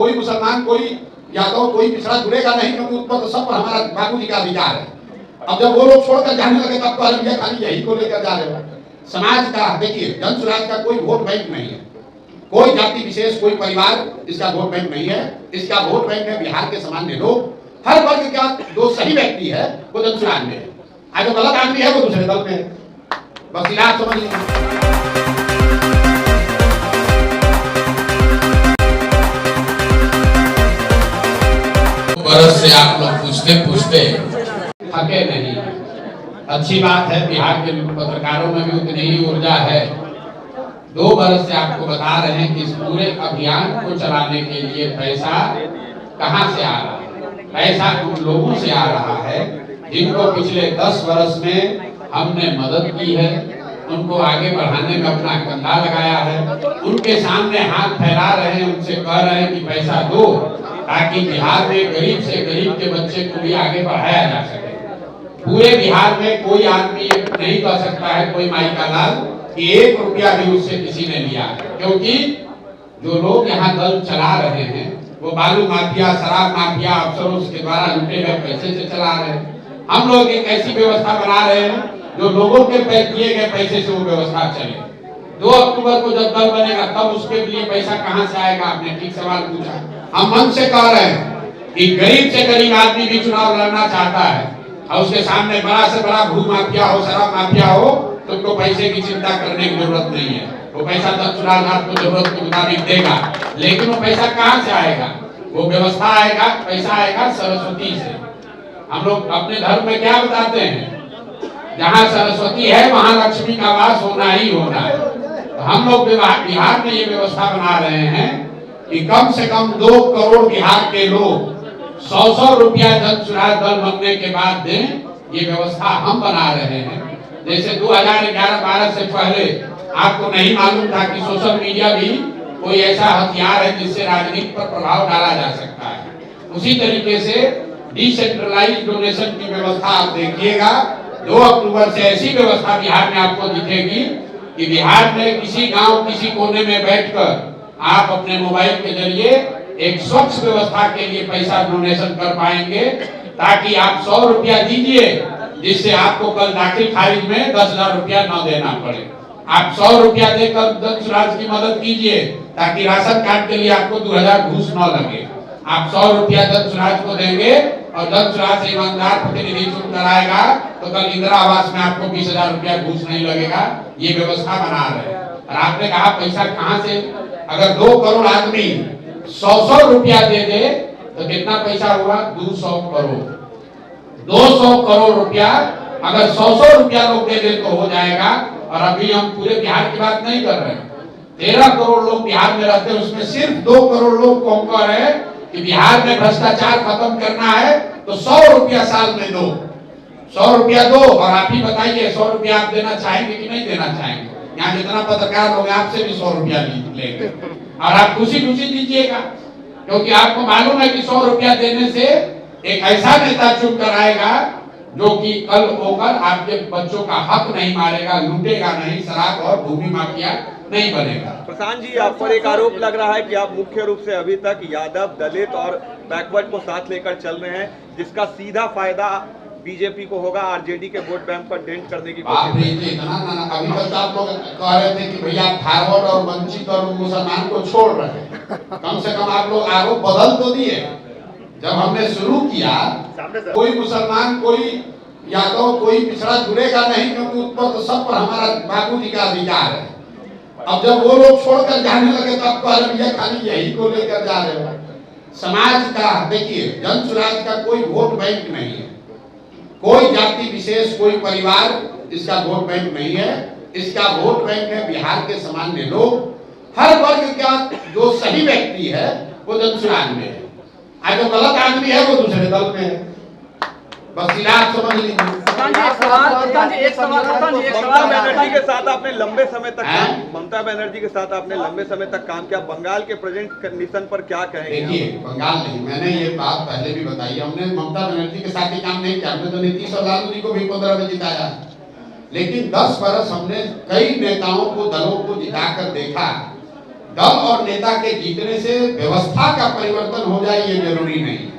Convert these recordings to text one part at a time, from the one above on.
कोई मुसलमान, कोई यादव, कोई पिछड़ा जुड़ेगा नहीं, क्योंकि ऊपर तो सब पर हमारा बाबूजी का अधिकार है। अब जब वो लोग छोड़कर जाने लगे तब तो अलमिया खाली यही को लेकर जा रहे हो। समाज का देखिए, जन सुराज का कोई वोट बैंक नहीं है, कोई जाति विशेष, कोई परिवार इसका वोट बैंक नहीं है। इसका वोट बैंक है बिहार के सामान्य लोग, हर वर्ग का जो सही व्यक्ति है वो जन सुराज में है। आज जो गलत आदमी है वो दूसरे दल में है। बस इलाज समझ लीजिए। बरस से आप लोग पूछते पूछते थके नहीं। अच्छी बात है, बिहार के पत्रकारों में भी उतनी ही ऊर्जा है। 2 बरस से आपको बता रहे हैं कि इस पूरे अभियान को चलाने के लिए पैसा कहां से आ रहा है। पैसा उन लोगों से आ रहा है जिनको पिछले 10 वर्ष में हमने मदद की है, उनको आगे बढ़ाने में अपना कंधा लगाया है। उनके सामने हाथ फैला रहे हैं, उनसे कह रहे हैं कि पैसा दो, ताकि बिहार में गरीब से गरीब के बच्चे को भी आगे बढ़ाया जा सके। पूरे बिहार में कोई आदमी नहीं कह सकता है, कोई माई का लाल, कि 1 रुपया भी उससे किसी ने लिया, क्योंकि जो लोग यहाँ दल चला रहे हैं वो बालू माफिया, शराब माफिया, अफसरों के द्वारा लूटे गए पैसे से चला रहे हैं। हम लोग एक ऐसी व्यवस्था बना रहे हैं जो लोगों के दिए गए पैसे से वो व्यवस्था चले। 2 अक्टूबर को जब दल बनेगा तब उसके लिए पैसा कहां से आएगा? आपने ठीक सवाल पूछा। हम मन से कह रहे हैं कि गरीब से गरीब आदमी भी चुनाव लड़ना चाहता है और उसके सामने बड़ा से बड़ा भू माफिया हो, शराब माफिया हो, तो उनको पैसे की चिंता करने की जरूरत नहीं है। वो पैसा तब चुनाव आपको जरूरत के मुताबिक देगा, लेकिन वो पैसा कहां से आएगा? वो व्यवस्था आएगा, पैसा आएगा सरस्वती से। हम लोग अपने धर्म में क्या बताते हैं? जहाँ सरस्वती है वहाँ लक्ष्मी का वास होना ही होना है। तो हम लोग बिहार में ये व्यवस्था बना रहे हैं कि कम से कम 2 करोड़ बिहार के लोग 100-100 रुपया जन सुराज दल बनने के बाद दें। ये व्यवस्था हम बना रहे हैं। जैसे 2011-12 से पहले आपको नहीं मालूम था कि सोशल मीडिया भी कोई ऐसा हथियार है जिससे राजनीति पर प्रभाव डाला जा सकता है। उसी तरीके से डिसेंट्रलाइज डोनेशन की व्यवस्था आप देखिएगा। 2 अक्टूबर से ऐसी व्यवस्था बिहार में आपको दिखेगी कि बिहार में किसी गांव, किसी कोने में बैठकर आप अपने मोबाइल के जरिए एक स्वच्छ व्यवस्था के लिए पैसा डोनेशन कर पाएंगे, ताकि आप 100 रुपया दीजिए जिससे आपको कल दाखिल खारिज में 10,000 रुपया न देना पड़े। आप 100 रुपया देकर जन सुराज की मदद कीजिए ताकि राशन कार्ड के लिए आपको 2000 घूस न लगे। आप 100 रुपया जन सुराज को देंगे और जन सुराज से ईमानदार प्रतिनिधि चुन कराएगा तो कल इंदिरा आवास में आपको 20,000 रुपया घूस नहीं लगेगा। ये व्यवस्था बना रहे हैं। और आपने कहा पैसा कहां से? अगर 2 करोड़ आदमी 100-100 रुपया दे दे तो कितना पैसा हुआ? 200 करोड़। 200 करोड़ रुपया अगर 100-100 रुपया लोग दे दे तो हो जाएगा। और अभी हम पूरे बिहार की बात नहीं कर रहे हैं। 13 करोड़ लोग बिहार में रहते हैं, उसमें सिर्फ 2 करोड़ लोग को हम कह रहे हैं कि बिहार में भ्रष्टाचार खत्म करना है तो 100 रुपया साल में दो, 100 रुपया दो। और आप ही बताइए 100 रुपया आप देना चाहेंगे कि नहीं देना चाहेंगे? यहाँ जितना पत्रकार लोग आपसे भी 100 रुपया लेंगे और आप खुशी खुशी दीजिएगा, क्योंकि आपको मालूम है कि 100 रुपया देने से एक ऐसा नेता चुन कर आएगा जो कि कल होकर आपके बच्चों का हक नहीं मारेगा, लूटेगा नहीं, शराब और भूमि माफिया नहीं बनेगा। प्रशांत जी, आप पर एक आरोप लग रहा है कि आप मुख्य रूप से अभी तक यादव, दलित और बैकवर्ड को साथ लेकर चल रहे हैं, जिसका सीधा फायदा बीजेपी को होगा, आरजेडी के वोट बैंक पर डेंट करने की कोशिश। अभी तक आप लोग कह रहे थे कि भैया फॉरवर्ड और वंचित और मुसलमान को छोड़ रहे हैं। कम से कम आप लोग आरोप बदल तो दिए। जब हमने शुरू किया कोई मुसलमान, कोई यादव, कोई पिछड़ा जुड़ेगा नहीं, क्योंकि ऊपर तो सब पर हमारा बाबूजी का अधिकार है। अब जब वो लोग छोड़कर जाने लगे तब तो अलमिया खाली यही को लेकर जा रहे हो। समाज का देखिए, जन सुराज का कोई वोट बैंक नहीं है, कोई जाति विशेष, कोई परिवार इसका वोट बैंक नहीं है। इसका वोट बैंक है बिहार के सामान्य लोग, हर वर्ग का जो सही व्यक्ति है वो जन सुराज में है। आज जो गलत आदमी है वो दूसरे दल में है। बस इलाज समझ लीजिए। ममता बनर्जी के साथ आपने लंबे समय तक ममता बनर्जी के साथ आपने लंबे समय तक काम किया। बंगाल के प्रेजेंट कंडीशन पर क्या कहेंगे? देखिए, बंगाल नहीं, मैंने ये बात पहले भी बताई। हमने ममता बनर्जी के साथ ही काम नहीं किया। हमने तो नीतीश और लालू जी को भी 15 में जिताया, लेकिन 10 बरस हमने कई नेताओं को, दलों को जिताकर देखा दल और नेता के जीतने से व्यवस्था का परिवर्तन हो जाए ये जरूरी नहीं है।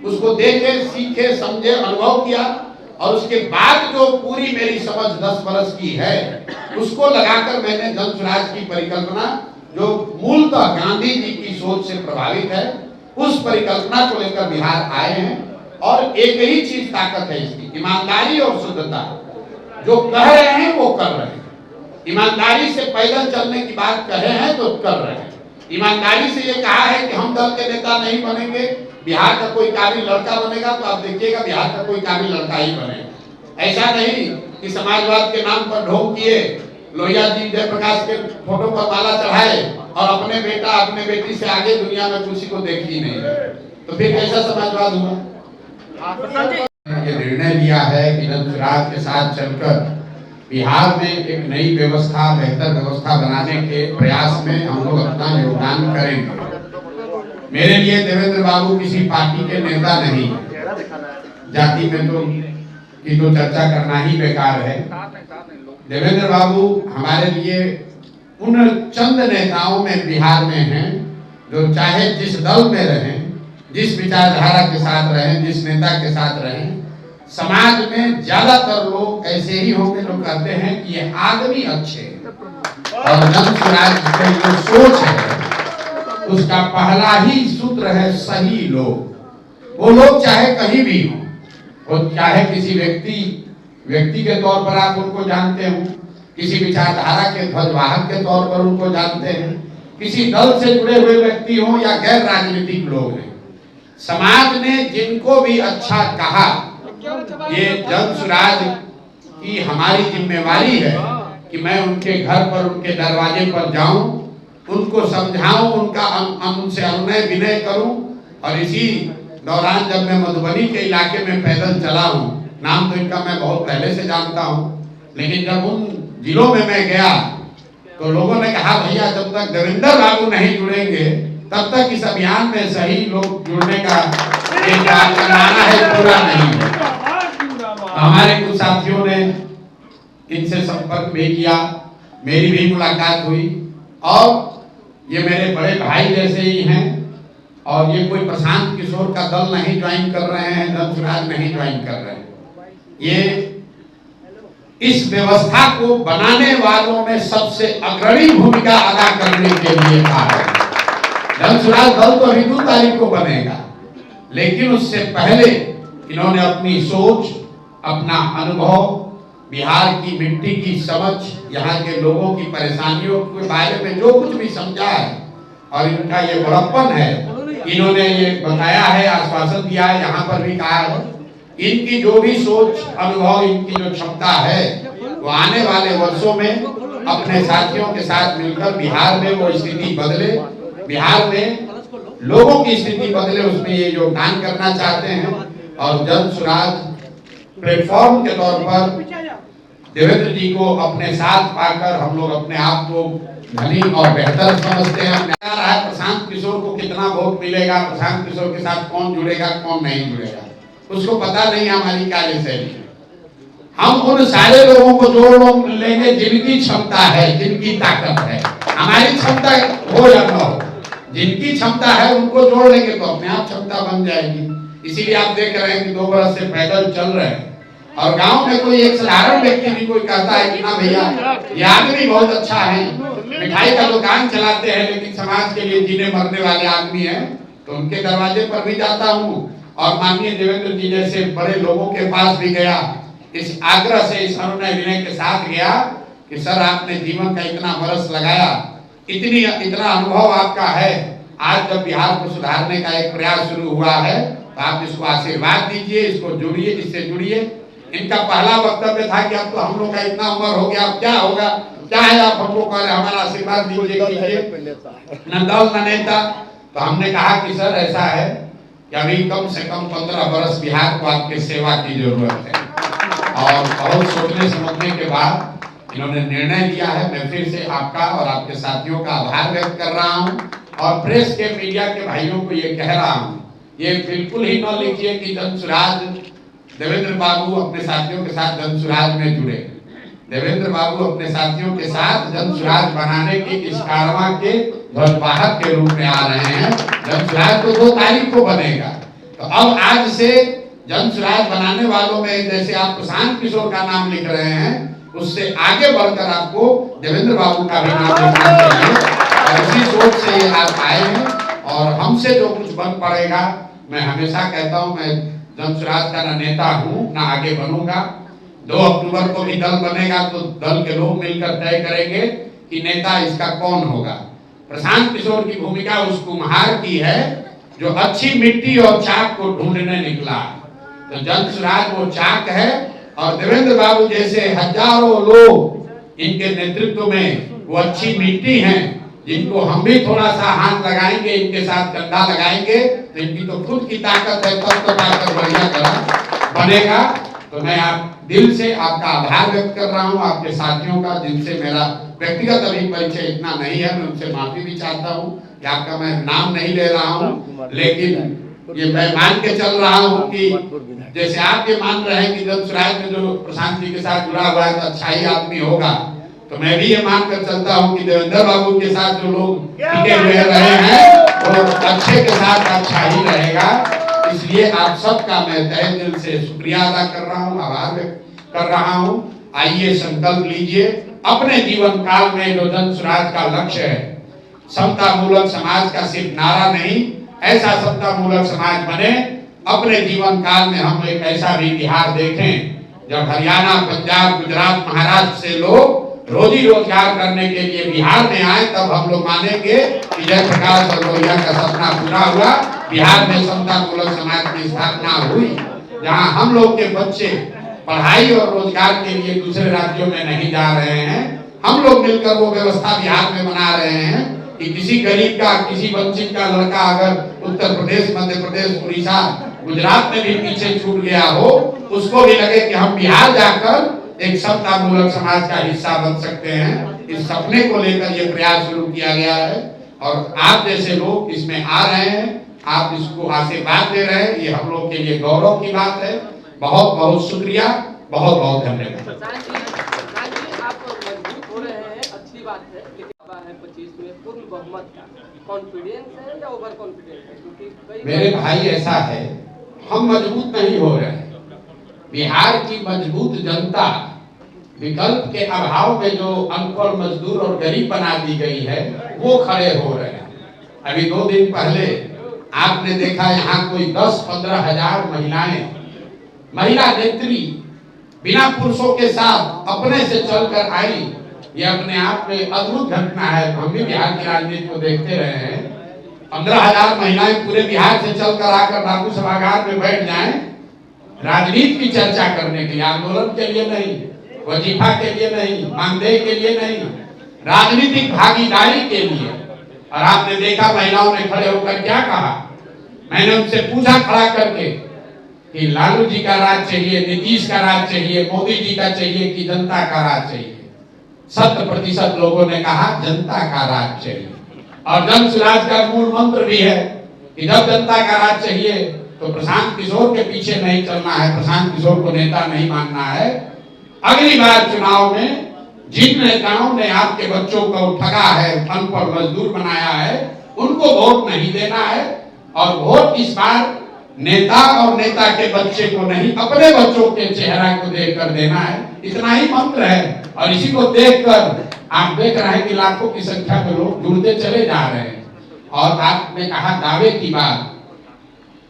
उसको देखे, सीखे, समझे, अनुभव किया और उसके बाद जो पूरी मेरी समझ 10 वर्ष की है उसको लगाकर मैंने जन स्वराज की परिकल्पना, जो मूलतः गांधी जी की सोच से प्रभावित है, उस परिकल्पना को लेकर बिहार आए हैं। और एक ही चीज ताकत है इसकी, ईमानदारी और शुद्धता। जो कह रहे हैं वो कर रहे हैं। ईमानदारी से पैदल चलने की बात कहे हैं तो कर रहे हैं। ईमानदारी से ये कहा है कि हम दल के नेता नहीं बनेंगे, बिहार का कोई काबिल लड़का बनेगा तो आप देखिएगा बिहार का कोई काबिल लड़का ही बनेगा। ऐसा नहीं कि समाजवाद के नाम पर ढोंग किए, लोहिया जी जयप्रकाश के फोटो पर माला चढ़ाए और अपने बेटा अपने बेटी से आगे दुनिया में किसी को देख ही नहीं है, तो फिर कैसा समाजवाद हुआ? ये निर्णय लिया है कि जन स्वराज के साथ चलकर बिहार में एक नई व्यवस्था, बेहतर व्यवस्था बनाने के प्रयास में हम लोग अपना योगदान करेंगे। मेरे लिए देवेंद्र बाबू किसी पार्टी के नेता नहीं, जाति में तो चर्चा करना ही बेकार है। देवेंद्र बाबू हमारे लिए उन चंद नेताओं में बिहार में हैं जो चाहे जिस दल में रहें, जिस विचारधारा के साथ रहें, जिस नेता के साथ रहें, समाज में ज्यादातर लोग ऐसे ही होंगे जो कहते हैं कि ये आदमी अच्छे हैं। और जन स्वराज की जो सोच है उसका पहला ही सूत्र है सही लोग। वो लोग चाहे कहीं भी हो, वो चाहे किसी व्यक्ति के तौर पर आप उनको जानते हो, किसी विचारधारा के ध्वजवाहक के तौर पर उनको जानते हैं, किसी दल से जुड़े हुए व्यक्ति हो या गैर राजनीतिक लोग हैं, समाज ने जिनको भी अच्छा कहा, ये जन स्वराज की हमारी जिम्मेवारी है कि मैं उनके घर पर, उनके दरवाजे पर जाऊं, उनको समझाऊं, उनसे अनुनय विनय करूं। और इसी दौरान जब मैं मधुबनी के इलाके में पैदल चला हूं, नाम तो इनका मैं बहुत पहले से जानता हूं, लेकिन जब उन जिलों में मैं गया तो लोगों ने कहा भैया जब तक देवेंद्र बाबू नहीं जुड़ेंगे तब तक इस अभियान में सही लोग जुड़ने का एक नारा है पूरा नहीं है। हमारे कुछ साथियों ने इनसे संपर्क भी किया, मेरी भी मुलाकात हुई और ये मेरे बड़े भाई जैसे ही हैं। और ये कोई प्रशांत किशोर का दल नहीं ज्वाइन कर रहे हैं, जन स्वराज नहीं ज्वाइन कर रहे हैं। ये इस व्यवस्था को बनाने वालों में सबसे अग्रणी भूमिका अदा करने के लिए था। जन स्वराज दल तो अभी 2 तारीख को बनेगा, लेकिन उससे पहले इन्होंने अपनी सोच, अपना अनुभव, बिहार की मिट्टी की समझ, यहाँ के लोगों की परेशानियों के बारे में जो कुछ भी समझा है और इनका ये बड़प्पन है, इन्होंने ये बताया है, आश्वासन दिया है, यहाँ पर भी कहा है। इनकी जो भी सोच, अनुभव, इनकी जो क्षमता है वो आने वाले वर्षों में अपने साथियों के साथ मिलकर बिहार में वो स्थिति बदले, बिहार में लोगों की स्थिति बदले, उसमें ये योगदान करना चाहते हैं। और जन स्वराज प्लेटफॉर्म के तौर पर देवेंद्र जी को अपने साथ पाकर हम लोग अपने आप को धनी और बेहतर समझते हैं। प्रशांत किशोर को कितना वोट मिलेगा, प्रशांत किशोर के साथ कौन जुड़ेगा, कौन नहीं जुड़ेगा, उसको पता नहीं हमारी कार्यशैली। हम उन सारे लोगों को जोड़ लेंगे जिनकी क्षमता है, जिनकी ताकत है। हमारी क्षमता हो या न हो, जिनकी क्षमता है उनको जोड़ लेंगे तो अपने आप क्षमता बन जाएगी। इसीलिए आप देख रहे हैं कि 2 बरस से पैदल चल रहे हैं और गांव में कोई एक साधारण व्यक्ति भी कोई कहता है कि ना भैया ये आदमी बहुत अच्छा है, मिठाई का दुकान चलाते हैं लेकिन समाज के लिए जीने मरने वाले आदमी हैं, तो उनके दरवाजे पर भी जाता हूँ और माननीय देवेंद्र जी जैसे बड़े लोगों के पास भी गया, इस आग्रह से, इस अनुनय विनय के साथ गया कि सर आपने जीवन का इतना बरस लगाया, इतना अनुभव आपका है, आज जब बिहार को सुधारने का एक प्रयास शुरू हुआ है तो आप इसको आशीर्वाद दीजिए, इसको जुड़िए, इससे जुड़िए। इनका पहला वक्तव्य था कि अब तो हम लोग का इतना उम्र हो गया, अब क्या होगा, क्या है आप हमको कह रहे, हमारा आशीर्वाद दीजिए, न दल न नेता। तो हमने कहा कि सर ऐसा है कि अभी कम से कम 15 बरस बिहार को आपके सेवा की जरूरत है। और बहुत सोचने समझने के बाद इन्होंने निर्णय लिया है। मैं फिर से आपका और आपके साथियों का आभार व्यक्त कर रहा हूं और प्रेस के, मीडिया के भाइयों को ये कह रहा हूं, ये बिल्कुल ही न लिखिए कि जन स्वराज देवेंद्र बाबू अपने साथियों के साथ जन स्वराज में जुड़े। देवेंद्र बाबू अपने साथियों के साथ जन स्वराज बनाने के इस कारवां के ध्वजवाहक के रूप में आ रहे हैं। जन स्वराज तो 2 तारीख को बनेगा। तो अब आज से जन स्वराज बनाने वालों में जैसे आप प्रशांत किशोर का नाम लिख रहे हैं, उससे आगे बढ़कर आपको देवेंद्र बाबू का भी नाम लिखना चाहिए। और इसी सोच से ये आप आए हैं और हमसे जो कुछ बन पड़ेगा, मैं हमेशा कहता हूं मैं जन स्वराज का ना नेता हूं ना आगे बनूंगा। 2 अक्टूबर को भी दल बनेगा तो दल के लोग मिलकर तय करेंगे कि नेता इसका कौन होगा। प्रशांत किशोर की भूमिका उस कुम्हार की है जो अच्छी मिट्टी और चाक को ढूंढने निकला। तो जन स्वराज वो चाक है और देवेंद्र बाबू जैसे हजारों लोग इनके नेतृत्व में वो अच्छी मिट्टी हैं, जिनको हम भी थोड़ा सा हाथ लगाएंगे, इनके साथ कंधा लगाएंगे तो इनकी तो खुद की ताकत है, तब तो ताकत बढ़िया करा बनेगा। तो मैं आप दिल से आपका आभार व्यक्त कर रहा हूं, आपके साथियों का जिनसे मेरा व्यक्तिगत अभी परिचय इतना नहीं है, मैं उनसे माफी भी चाहता हूं कि आपका मैं नाम नहीं ले रहा हूं, लेकिन ये मैं मान के चल रहा हूं कि जैसे आप ये मान रहे हैं कि जन स्वराज में जो प्रशांत जी के साथ जुड़ा हुआ है तो अच्छा ही आदमी होगा, तो मैं भी ये मान कर चलता हूं कि देवेंद्र बाबू के साथ जो लोग टिके हुए रहे हैं वो अच्छे के साथ अच्छा ही रहेगा। इसलिए आप सबका मैं तहे दिल से शुक्रिया अदा कर रहा हूं, आभार व्यक्त कर रहा हूं। आइए संकल्प लीजिए अपने जीवन काल में जो जन स्वराज का लक्ष्य है, समता मूलक समाज का सिर्फ नारा नहीं, ऐसा समता मूलक समाज बने अपने जीवन काल में हम एक ऐसा भी बिहार देखें जब हरियाणा, पंजाब, गुजरात, महाराष्ट्र से लोग रोजी रोजगार करने के लिए बिहार में आए, तब हम लोग मानेंगे कि जयप्रकाश और लोहिया का सपना पूरा हुआ। बिहार में समता मूलक समाज की स्थापना हुई, जहां हम लोग के बच्चे पढ़ाई और रोजगार के लिए दूसरे राज्यों में नहीं जा रहे हैं। हम लोग मिलकर वो व्यवस्था बिहार में बना रहे हैं कि किसी गरीब का, किसी वंचित का लड़का अगर उत्तर प्रदेश, मध्य प्रदेश, उड़ीसा, गुजरात में भी पीछे छूट गया हो, उसको भी लगे कि हम बिहार जाकर एक समता मूलक समाज का हिस्सा बन सकते हैं। इस सपने को लेकर ये प्रयास शुरू किया गया है और आप जैसे लोग इसमें आ रहे हैं, आप इसको आशीर्वाद दे रहे हैं, ये हम लोग के लिए गौरव की बात है। बहुत बहुत शुक्रिया, बहुत बहुत धन्यवाद। आप मजबूत हो रहे हैं, अच्छी बात है, लेकिन 25 में पूर्ण बहुमत का कॉन्फिडेंस है या ओवर कॉन्फिडेंस है? क्योंकि मेरे भाई ऐसा है, हम मजबूत नहीं हो रहे हैं। बिहार की मजबूत जनता विकल्प के अभाव में जो अनपढ़, मजदूर और गरीब बना दी गई है, वो खड़े हो रहे हैं। अभी 2 दिन पहले आपने देखा यहाँ कोई 10-15 हजार महिला नेत्री बिना पुरुषों के साथ अपने से चलकर आई। ये अपने आप में अद्भुत घटना है। हम भी बिहार की राजनीति को देखते रहे हैं। 15,000 महिलाएं पूरे बिहार से चलकर आकर बाबू सभागार में बैठ जाएं, राजनीति की चर्चा करने के लिए, आंदोलन के लिए नहीं, वजीफा के लिए नहीं, मानदेय के लिए नहीं, राजनीतिक भागीदारी के लिए। और आपने देखा महिलाओं ने खड़े होकर क्या कहा। मैंने उनसे पूछा खड़ा करके कि लालू जी का राज चाहिए, नीतीश का राज चाहिए, मोदी जी का चाहिए कि जनता का राज चाहिए? 100% लोगों ने कहा जनता का राज चाहिए। और जन स्वराज का मूल मंत्र भी है कि जब जनता का राज चाहिए तो प्रशांत किशोर के पीछे नहीं चलना है, प्रशांत किशोर को नेता नहीं मानना है। अगली बार चुनाव में जिन नेताओं ने आपके बच्चों को ठगा है, अनपढ़ मजदूर बनाया है, उनको वोट नहीं देना है। और वोट इस बार नेता और नेता के बच्चे को नहीं, अपने बच्चों के चेहरा को देखकर देना है। इतना ही मंत्र है और इसी को देखकर आप देख रहे हैं कि लाखों की संख्या में लोग जुड़ते चले जा रहे हैं। और आपने कहा दावे की बात,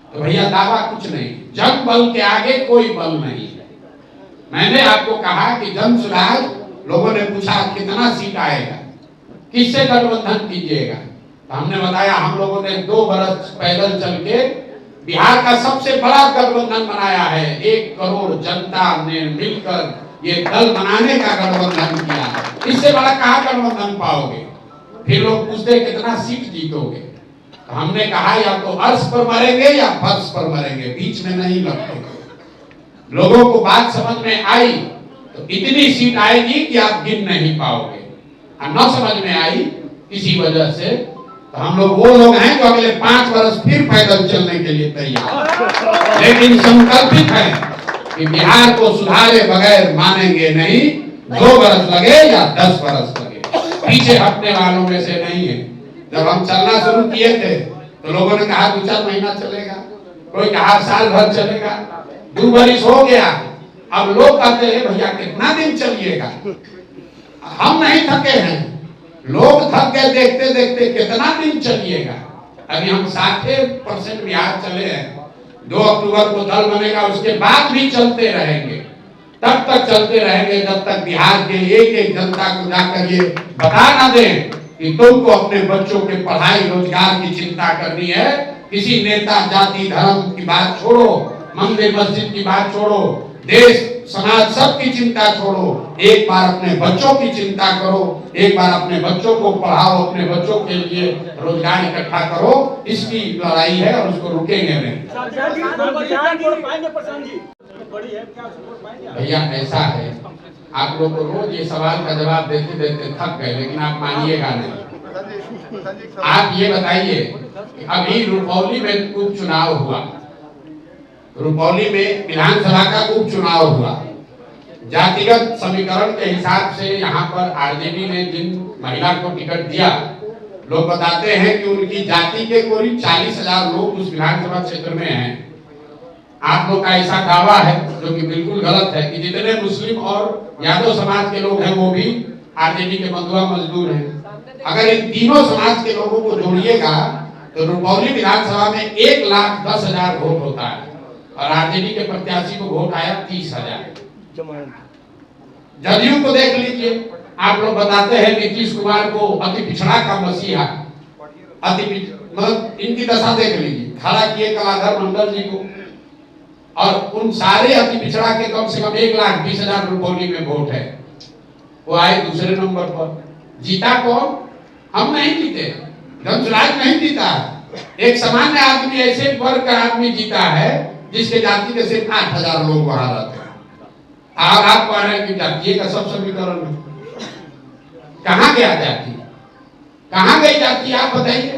तो भैया दावा कुछ नहीं, जन बल के आगे कोई बल नहीं है। मैंने आपको कहा कि जन स्वराज, लोगों ने पूछा कितना सीट आएगा, किससे गठबंधन कीजिएगा, तो हमने बताया हम लोगों ने 2 बरस पैदल चल के बिहार का सबसे बड़ा गठबंधन बनाया है। 1 करोड़ जनता ने मिलकर ये दल बनाने का गठबंधन किया। इससे बड़ा कहाँ गठबंधन पाओगे? फिर लोग पूछते कितना सीट जीतोगे, तो हमने कहा या तो अर्श पर मरेंगे या फर्श पर मरेंगे, बीच में नहीं लपटेंगे। लोगों को बात समझ में आई तो इतनी सीट आएगी कि आप गिन नहीं पाओगे। और न समझ में आई किसी वजह से, तो हम लोग वो लोग हैं जो अगले 5 वर्ष फिर पैदल चलने के लिए तैयार, लेकिन संकल्पित है कि बिहार को सुधारे बगैर मानेंगे नहीं। 2 वर्ष लगे या 10 वर्ष लगे, पीछे हटने वालों में से नहीं है। जब हम चलना शुरू किए थे तो लोगों ने कहा 2-4 महीना चलेगा, कोई कहा साल भर चलेगा, 2 बरिस हो गया। अब लोग कहते हैं भैया कितना दिन चलिएगा। हम नहीं थके हैं, लोग थक गए देखते देखते, कितना दिन चलिएगा। अभी हम 60% बिहार चले हैं। 2 अक्टूबर को दल बनेगा, उसके बाद भी चलते रहेंगे, तब तक चलते रहेंगे जब तक बिहार के एक एक जनता को जाकर ये बता ना दें कि तुमको अपने बच्चों के पढ़ाई रोजगार की चिंता करनी है। किसी नेता जाति धर्म की बात छोड़ो, मंदिर मस्जिद की बात छोड़ो, देश समाज सबकी चिंता छोड़ो, एक बार अपने बच्चों की चिंता करो, एक बार अपने बच्चों को पढ़ाओ, अपने बच्चों के लिए रोजगार इकट्ठा करो। इसकी लड़ाई है और उसको रुकेंगे नहीं। भैया ऐसा है, आप लोग को रोज ये सवाल का जवाब देते देते थक गए, लेकिन आप मानिएगा नहीं। आप ये बताइए, अभी रुपौली में उपचुनाव हुआ, रुपौली में विधानसभा का उपचुनाव हुआ। जातिगत समीकरण के हिसाब से यहाँ पर आरजेडी ने जिन महिला को टिकट दिया, लोग बताते हैं कि उनकी जाति के करीब 40,000 लोग उस विधानसभा क्षेत्र में हैं। आप लोग का ऐसा दावा है जो कि बिल्कुल गलत है कि जितने मुस्लिम और यादव समाज के लोग हैं वो भी आरजेडी के बंधुआ मजदूर हैं। अगर इन तीनों समाज के लोगों को जोड़िएगा तो रुपौली विधानसभा में 1,10,000 वोट होता है और आरजेडी के प्रत्याशी को वोट आया 30,000। जदयू को देख लीजिए, आप लोग बताते हैं नीतीश कुमार को अति पिछड़ा का मसीहा, मतलब इनकी दशा देख लीजिए, खड़ा किए कलाधर मंडल जी को, और उन सारे अति पिछड़ा के कम से कम 1,20,000 रुपौली में वोट है। वो आए दूसरे नंबर पर। जीता कौन? हम नहीं जीते, धनसुराज नहीं जीता। एक सामान्य आदमी, ऐसे वर्ग का आदमी जीता है जिसके जाति के सिर्फ 8,000 लोग वहां रहते हैं। और आप कह रहे हैं कि जातीय का सब समीकरण है। कहाँ गया जाति? कहाँ गई जाति? आप बताइए।